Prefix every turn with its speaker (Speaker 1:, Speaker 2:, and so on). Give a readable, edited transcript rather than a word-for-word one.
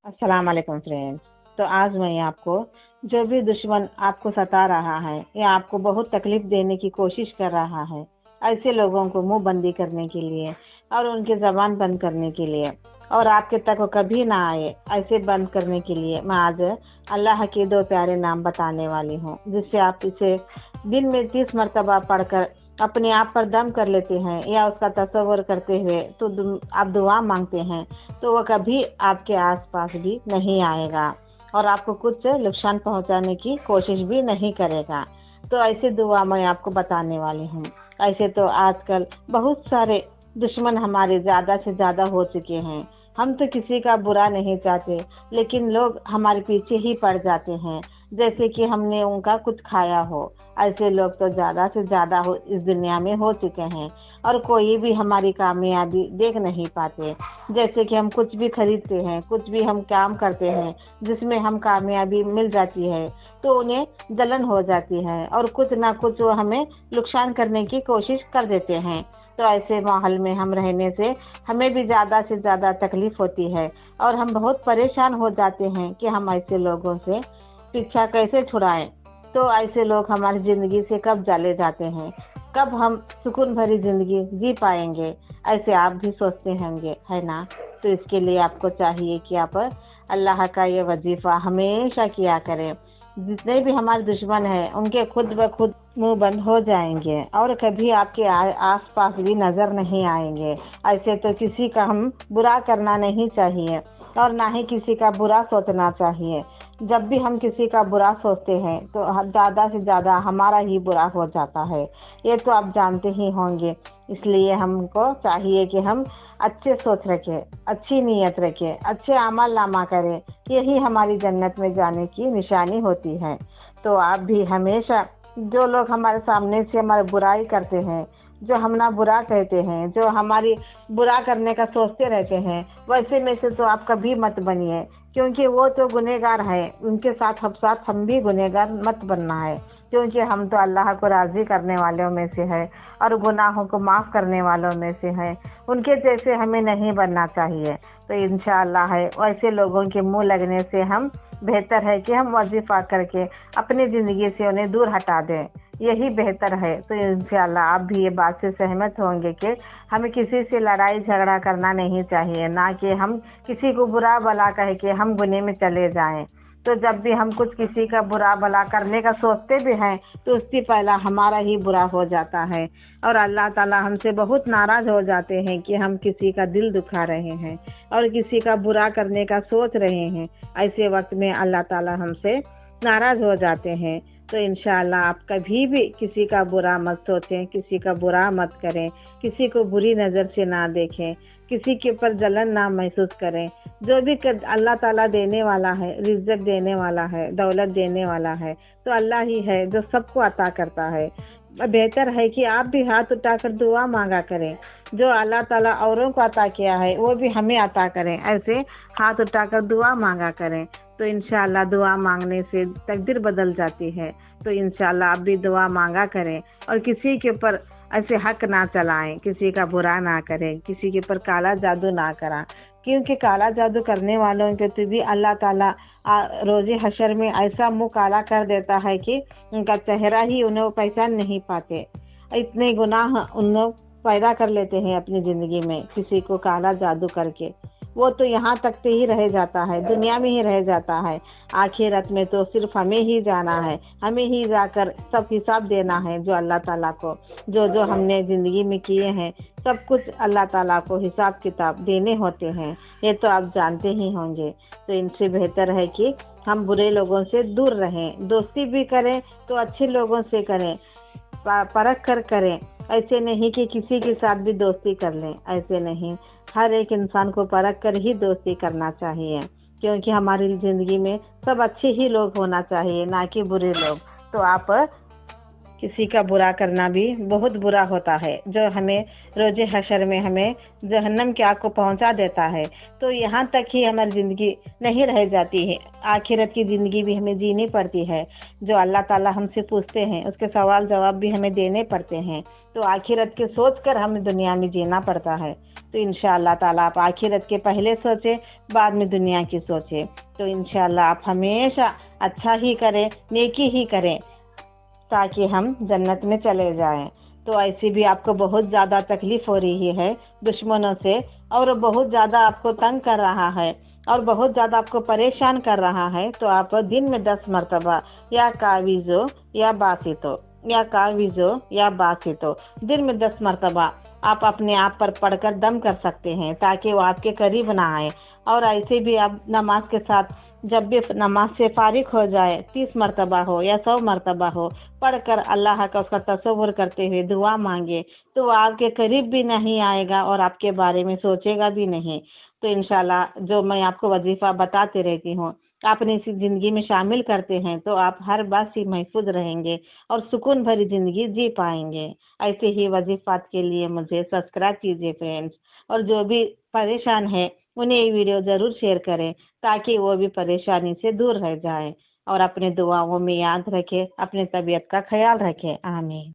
Speaker 1: अस्सलाम वालेकुम फ्रेंड्स। तो आज मैं आपको जो भी दुश्मन आपको सता रहा है या आपको बहुत तकलीफ देने की कोशिश कर रहा है, ऐसे लोगों को मुंह बंदी करने के लिए और उनकी जबान बंद करने के लिए और आपके तक वो कभी ना आए ऐसे बंद करने के लिए मैं आज अल्लाह के दो प्यारे नाम बताने वाली हूँ, जिससे आप इसे दिन में 30 मरतबा पढ़कर अपने आप पर दम कर लेते हैं या उसका तसव्वुर करते हुए तो आप दुआ मांगते हैं तो वह कभी आपके आसपास भी नहीं आएगा और आपको कुछ नुकसान पहुंचाने की कोशिश भी नहीं करेगा। तो ऐसी दुआ मैं आपको बताने वाली हूँ। ऐसे तो आजकल बहुत सारे दुश्मन हमारे ज़्यादा से ज़्यादा हो चुके हैं। हम तो किसी का बुरा नहीं चाहते, लेकिन लोग हमारे पीछे ही पड़ जाते हैं जैसे कि हमने उनका कुछ खाया हो। ऐसे लोग तो ज़्यादा से ज़्यादा इस दुनिया में हो चुके हैं और कोई भी हमारी कामयाबी देख नहीं पाते। जैसे कि हम कुछ भी खरीदते हैं, कुछ भी हम काम करते हैं जिसमें हम कामयाबी मिल जाती है तो उन्हें जलन हो जाती है और कुछ ना कुछ वो हमें नुकसान करने की कोशिश कर देते हैं। तो ऐसे माहौल में हम रहने से हमें भी ज़्यादा से ज़्यादा तकलीफ होती है और हम बहुत परेशान हो जाते हैं कि हम ऐसे लोगों से पीछा कैसे छुड़ाएं। तो ऐसे लोग हमारी ज़िंदगी से कब चले जाते हैं, कब हम सुकून भरी ज़िंदगी जी पाएंगे, ऐसे आप भी सोचते होंगे, है ना। तो इसके लिए आपको चाहिए कि आप अल्लाह का ये वजीफ़ा हमेशा किया करें। जितने भी हमारे दुश्मन हैं उनके खुद ब खुद मुंह बंद हो जाएंगे और कभी आपके आस पास भी नज़र नहीं आएंगे। ऐसे तो किसी का हम बुरा करना नहीं चाहिए और ना ही किसी का बुरा सोचना चाहिए। जब भी हम किसी का बुरा सोचते हैं तो ज़्यादा से ज़्यादा हमारा ही बुरा हो जाता है, ये तो आप जानते ही होंगे। इसलिए हमको चाहिए कि हम अच्छे सोच रखें, अच्छी नीयत रखें, अच्छे अमल नामा करें, यही हमारी जन्नत में जाने की निशानी होती है। तो आप भी हमेशा जो लोग हमारे सामने से हमारी बुराई करते हैं, जो हम ना बुरा कहते हैं, जो हमारी बुरा करने का सोचते रहते हैं, वैसे में से तो आप कभी मत बनिए, क्योंकि वो तो गुनहगार है, उनके साथ हम भी गुनहगार मत बनना है। क्योंकि हम तो अल्लाह को राज़ी करने वालों में से है और गुनाहों को माफ़ करने वालों में से है। उनके जैसे हमें नहीं बनना चाहिए। तो इंशाअल्लाह है वैसे लोगों के मुंह लगने से हम बेहतर है कि हम वजीफ़ा करके अपनी ज़िंदगी से उन्हें दूर हटा दें, यही बेहतर है। तो इंशाअल्लाह आप भी ये बात से सहमत होंगे कि हमें किसी से लड़ाई झगड़ा करना नहीं चाहिए, ना कि हम किसी को बुरा भला कह के हम गुनाह में चले जाएं। तो जब भी हम कुछ किसी का बुरा भला करने का सोचते भी हैं तो उससे पहला हमारा ही बुरा हो जाता है और अल्लाह ताला हमसे बहुत नाराज़ हो जाते हैं कि हम किसी का दिल दुखा रहे हैं और किसी का बुरा करने का सोच रहे हैं। ऐसे वक्त में अल्लाह ताला हमसे नाराज़ हो जाते हैं। तो इंशाअल्लाह आप कभी भी किसी का बुरा मत सोचें, किसी का बुरा मत करें, किसी को बुरी नज़र से ना देखें, किसी के ऊपर जलन ना महसूस करें। जो भी अल्लाह ताला देने वाला है, रिज़्क़ देने वाला है, दौलत देने वाला है, तो अल्लाह ही है जो सबको अता करता है। बेहतर है कि आप भी हाथ उठाकर दुआ मांगा करें, जो अल्लाह ताला औरों को अता किया है वो भी हमें अता करें, ऐसे हाथ उठाकर दुआ मांगा करें। तो इंशाअल्लाह दुआ मांगने से तकदीर बदल जाती है। तो इंशाअल्लाह आप भी दुआ मांगा करें और किसी के ऊपर ऐसे हक ना चलाएं, किसी का बुरा ना करें, किसी के ऊपर काला जादू ना करा, क्योंकि काला जादू करने वालों के तो भी अल्लाह ताला रोज़े हशर में ऐसा मुंह काला कर देता है कि उनका चेहरा ही उन्हें पहचान नहीं पाते। इतने गुनाह उन लोग पैदा कर लेते हैं अपनी ज़िंदगी में किसी को काला जादू करके। वो तो यहाँ तक पे ही रह जाता है, दुनिया में ही रह जाता है। आखिरत में तो सिर्फ हमें ही जाना है, हमें ही जाकर सब हिसाब देना है जो अल्लाह ताला को जो जो हमने ज़िंदगी में किए हैं सब कुछ अल्लाह ताला को हिसाब किताब देने होते हैं, ये तो आप जानते ही होंगे। तो इनसे बेहतर है कि हम बुरे लोगों से दूर रहें, दोस्ती भी करें तो अच्छे लोगों से करें, परख कर करें। ऐसे नहीं कि किसी के साथ भी दोस्ती कर लें, ऐसे नहीं। हर एक इंसान को परख कर ही दोस्ती करना चाहिए, क्योंकि हमारी ज़िंदगी में सब अच्छे ही लोग होना चाहिए, ना कि बुरे लोग। तो आप किसी का बुरा करना भी बहुत बुरा होता है, जो हमें रोज़े हशर में हमें जहन्नम की आग को पहुंचा देता है। तो यहाँ तक ही हमारी ज़िंदगी नहीं रह जाती है, आखिरत की ज़िंदगी भी हमें जीनी पड़ती है। जो अल्लाह ताला हमसे पूछते हैं उसके सवाल जवाब भी हमें देने पड़ते हैं। تو आखिरत के सोच कर हमें दुनिया में जीना पड़ता है। तो इंशाअल्लाह ताला आप आखिरत के पहले सोचें, बाद में दुनिया की सोचें। तो इंशाअल्लाह आप हमेशा अच्छा ही करें, नेकी ही करें, ताकि हम जन्नत में चले जाएं। तो ऐसी भी आपको बहुत ज़्यादा तकलीफ हो रही है दुश्मनों से, और बहुत ज़्यादा आपको तंग कर रहा है और बहुत ज़्यादा आपको परेशान कर रहा है, तो आप दिन में 10 मरतबा या कावीज़ो या बासितो या बासितो दिन में 10 मरतबा आप अपने आप पर पढ़कर दम कर सकते हैं, ताकि वो आपके करीब ना आए। और ऐसे भी आप नमाज के साथ जब भी नमाज से फारिग हो जाए, 30 मरतबा हो या 100 मरतबा हो, पढ़कर अल्लाह का उसका तसव्वुर करते हुए दुआ मांगे, तो वो आपके करीब भी नहीं आएगा और आपके बारे में सोचेगा भी नहीं। तो इंशाल्लाह जो मैं आपको वजीफ़ा बताते रहती हूँ, अपनी इसी ज़िंदगी में शामिल करते हैं, तो आप हर बात से महफूज रहेंगे और सुकून भरी ज़िंदगी जी पाएंगे। ऐसे ही वजीफ़ात के लिए मुझे सब्सक्राइब कीजिए फ्रेंड्स, और जो भी परेशान है उन्हें ये वीडियो ज़रूर शेयर करें, ताकि वो भी परेशानी से दूर रह जाए। और अपने दुआओं में याद रखें, अपने तबीयत का ख्याल रखें। आमीन।